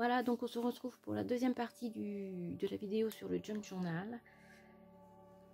Voilà, donc on se retrouve pour la deuxième partie de la vidéo sur le junk journal.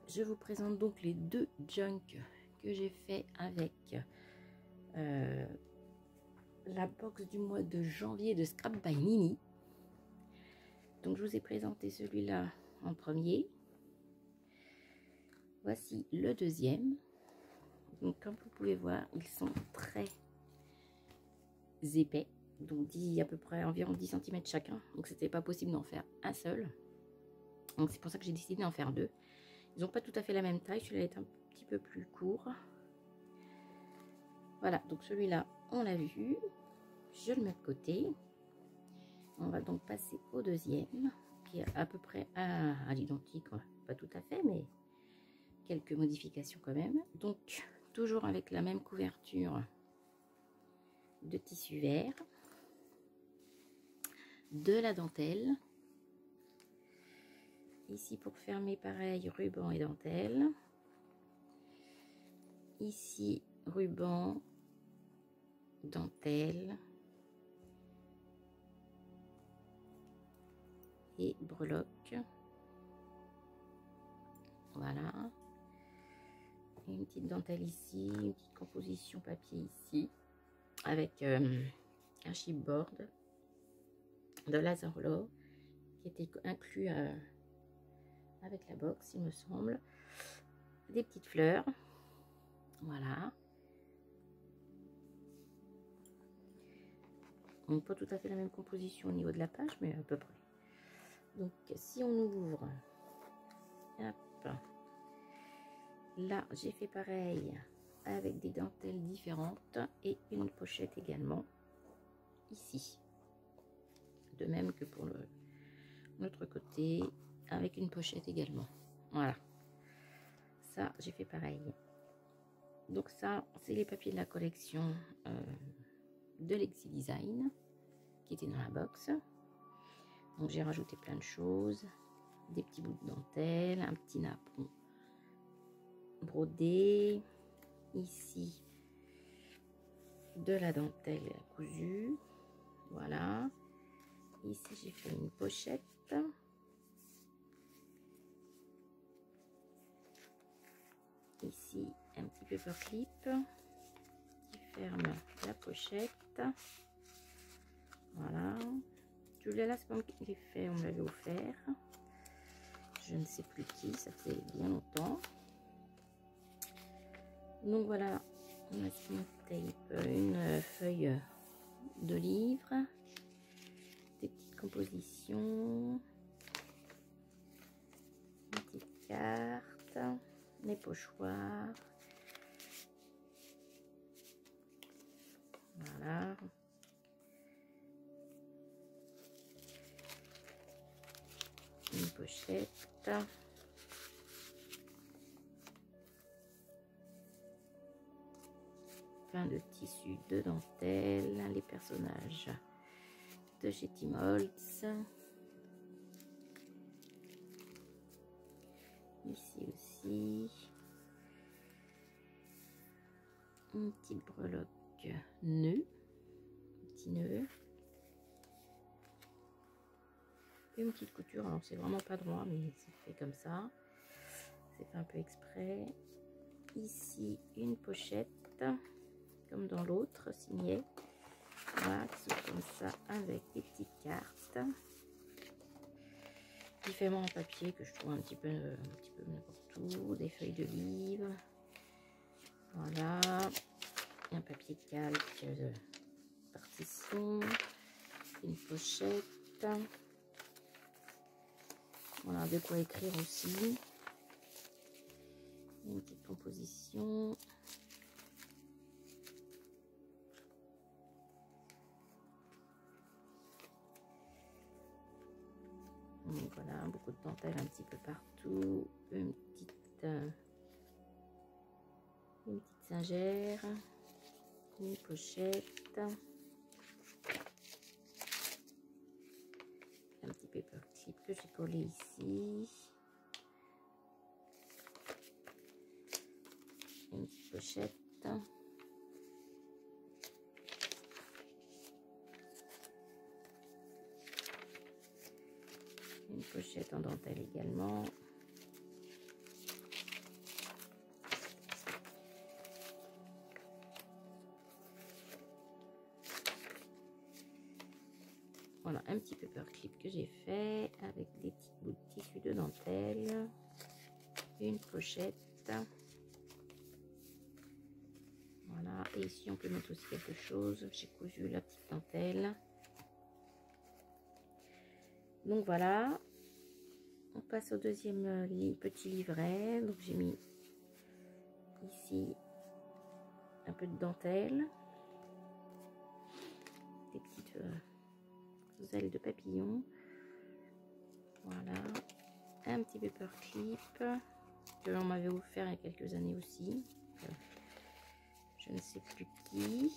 Je vous présente donc les deux junk que j'ai fait avec la box du mois de janvier de Scrap by Nini. Donc je vous ai présenté celui-là en premier. Voici le deuxième. Donc comme vous pouvez voir, ils sont très épais. Donc à peu près environ 10 cm chacun. Donc c'était pas possible d'en faire un seul. Donc c'est pour ça que j'ai décidé d'en faire deux. Ils n'ont pas tout à fait la même taille. Celui-là est un petit peu plus court. Voilà, donc celui-là, on l'a vu. Je le mets de côté. On va donc passer au deuxième, qui est à peu près à l'identique. Pas tout à fait, mais quelques modifications quand même. Donc, toujours avec la même couverture de tissu vert. De la dentelle. Ici, pour fermer, pareil, ruban et dentelle. Ici, ruban, dentelle et breloque. Voilà. Et une petite dentelle ici, une petite composition papier ici, avec un chipboard de Lazarlo qui était inclus avec la box, il me semble. Des petites fleurs. Voilà. Donc pas tout à fait la même composition au niveau de la page, mais à peu près. Donc si on ouvre, hop, là j'ai fait pareil avec des dentelles différentes et une pochette également ici. De même que pour l'autre côté, avec une pochette également. Voilà. Ça, j'ai fait pareil. Donc ça, c'est les papiers de la collection de Lexi Design qui était dans la box. Donc j'ai rajouté plein de choses, des petits bouts de dentelle, un petit napperon brodé, ici de la dentelle cousue, voilà. Ici j'ai fait une pochette, ici un petit paperclip qui ferme la pochette, voilà. Celui-là, c'est pas moi qui l'ai fait, on me l'avait offert. Je ne sais plus qui, ça fait bien longtemps. Donc voilà, on a une tape, une feuille de livre, des petites compositions, une petite carte, les pochoirs. Voilà. Une pochette, plein de tissus de dentelle, les personnages de chez Tim Holtz, ici aussi une petite breloque nœud, petit nœud. Une petite couture, alors c'est vraiment pas droit, mais c'est fait comme ça, c'est fait un peu exprès. Ici une pochette comme dans l'autre signée, voilà, qui sont comme ça avec des petites cartes, différents en papier que je trouve un petit peu n'importe où, des feuilles de livre, voilà, un papier calque de partition, une pochette. Voilà, de quoi écrire aussi. Une petite composition. Donc voilà, beaucoup de dentelle un petit peu partout. Une petite singère. Une pochette. Un petit paperclip que j'ai collé ici. Une petite pochette. Une pochette en dentelle également. Voilà, un petit paperclip que j'ai fait avec des petits bouts de tissu de dentelle. Une pochette. Voilà, et ici on peut mettre aussi quelque chose. J'ai cousu la petite dentelle. Donc voilà, on passe au deuxième petit livret. Donc j'ai mis ici un peu de dentelle, des petites ailes de papillon. Voilà, un petit paperclip que l'on m'avait offert il y a quelques années aussi. Je ne sais plus qui.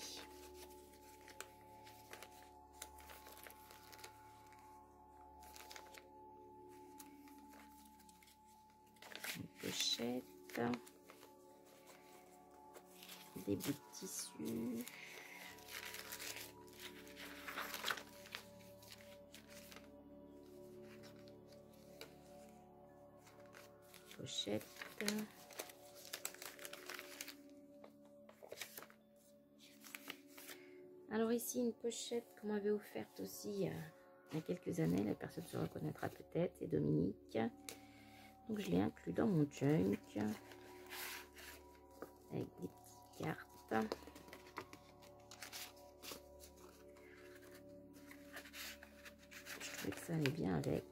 Une pochette. Des bouts de tissu. Pochette. Alors ici une pochette qu'on m'avait offerte aussi il y a quelques années, la personne se reconnaîtra peut-être, c'est Dominique. Donc je l'ai inclus dans mon junk avec des petites cartes. Je trouvais que ça allait bien avec.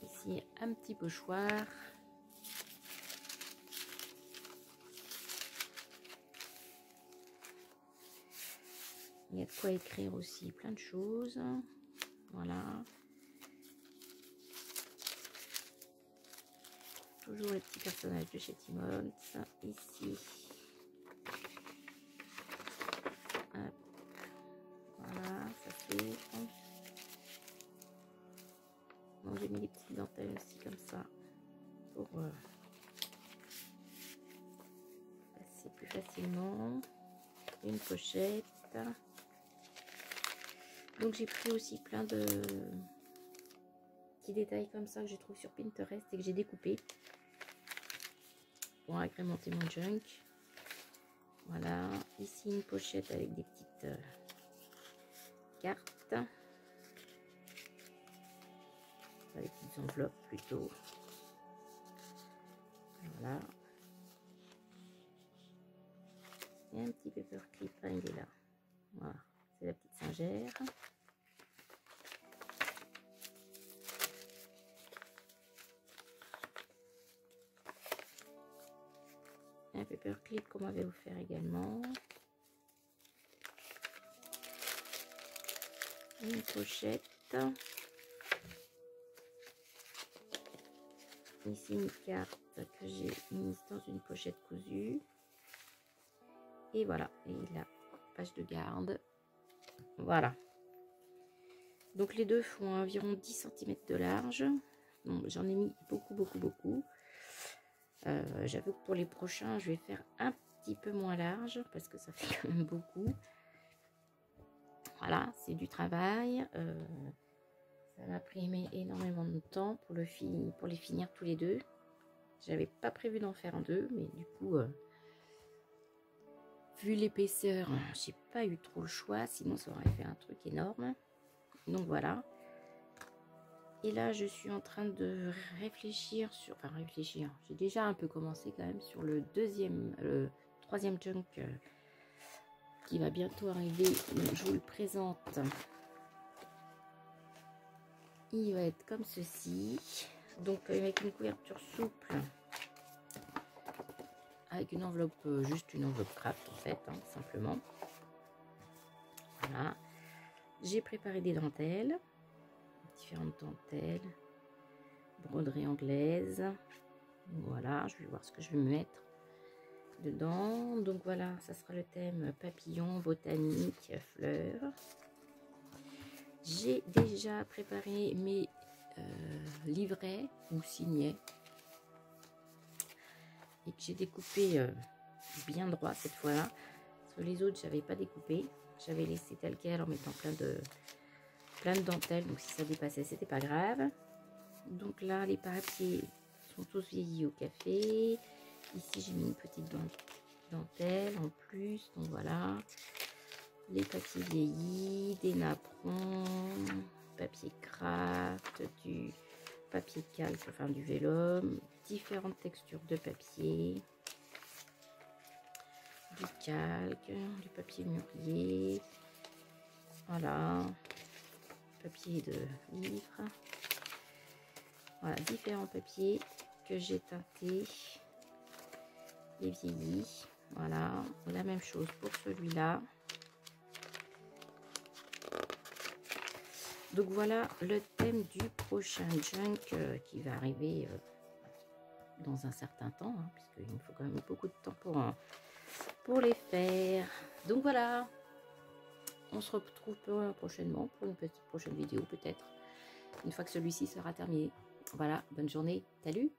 Ici un petit pochoir. Il y a de quoi écrire aussi plein de choses. Voilà. Toujours les petits personnages de chez Timon. Ici. Hop. Voilà, ça s'ouvre. Donc j'ai mis des petites dentelles aussi comme ça pour passer plus facilement. Une pochette. Donc j'ai pris aussi plein de petits détails comme ça que j'ai trouvé sur Pinterest et que j'ai découpé pour agrémenter mon junk. Voilà, ici une pochette avec des petites cartes, avec des petites enveloppes plutôt. Voilà, et un petit paperclip, hein, il est là. Voilà, c'est la petite singère. Un paperclip qu'on m'avait offert également. Une pochette. Ici une carte que j'ai mise dans une pochette cousue. Et voilà, et la page de garde. Voilà. Donc les deux font environ 10 cm de large. J'en ai mis beaucoup. J'avoue que pour les prochains, je vais faire un petit peu moins large parce que ça fait quand même beaucoup. Voilà, c'est du travail. Ça m'a pris énormément de temps pour les finir tous les deux. J'avais pas prévu d'en faire deux, mais du coup, vu l'épaisseur, j'ai pas eu trop le choix, sinon ça aurait fait un truc énorme. Donc voilà. Et là, je suis en train de réfléchir sur... Enfin, réfléchir. J'ai déjà un peu commencé quand même sur le troisième junk qui va bientôt arriver. Donc, je vous le présente. Il va être comme ceci. Donc, avec une couverture souple. Avec une enveloppe, juste une enveloppe craft en fait, hein, simplement. Voilà. J'ai préparé des dentelles. Différentes dentelles. Broderie anglaise. Voilà, je vais voir ce que je vais mettre dedans. Donc voilà, ça sera le thème papillon, botanique, fleurs. J'ai déjà préparé mes livrets ou signets et que j'ai découpé bien droit cette fois-là. Les autres, j'avais pas découpé. J'avais laissé tel quel en mettant plein de dentelles. Donc si ça dépassait, c'était pas grave. Donc là, les papiers sont tous vieillis au café. Ici, j'ai mis une petite dentelle en plus. Donc voilà. Les papiers vieillis, des napperons, papier craft, du papier calque, enfin du vélum, différentes textures de papier, du calque, du papier mûrier, voilà, papier de livre, voilà, différents papiers que j'ai teintés et vieillis, voilà, la même chose pour celui-là. Donc voilà le thème du prochain junk qui va arriver dans un certain temps, hein, puisqu'il me faut quand même beaucoup de temps pour les faire. Donc voilà, on se retrouve prochainement pour une petite prochaine vidéo peut-être, une fois que celui-ci sera terminé. Voilà, bonne journée, salut!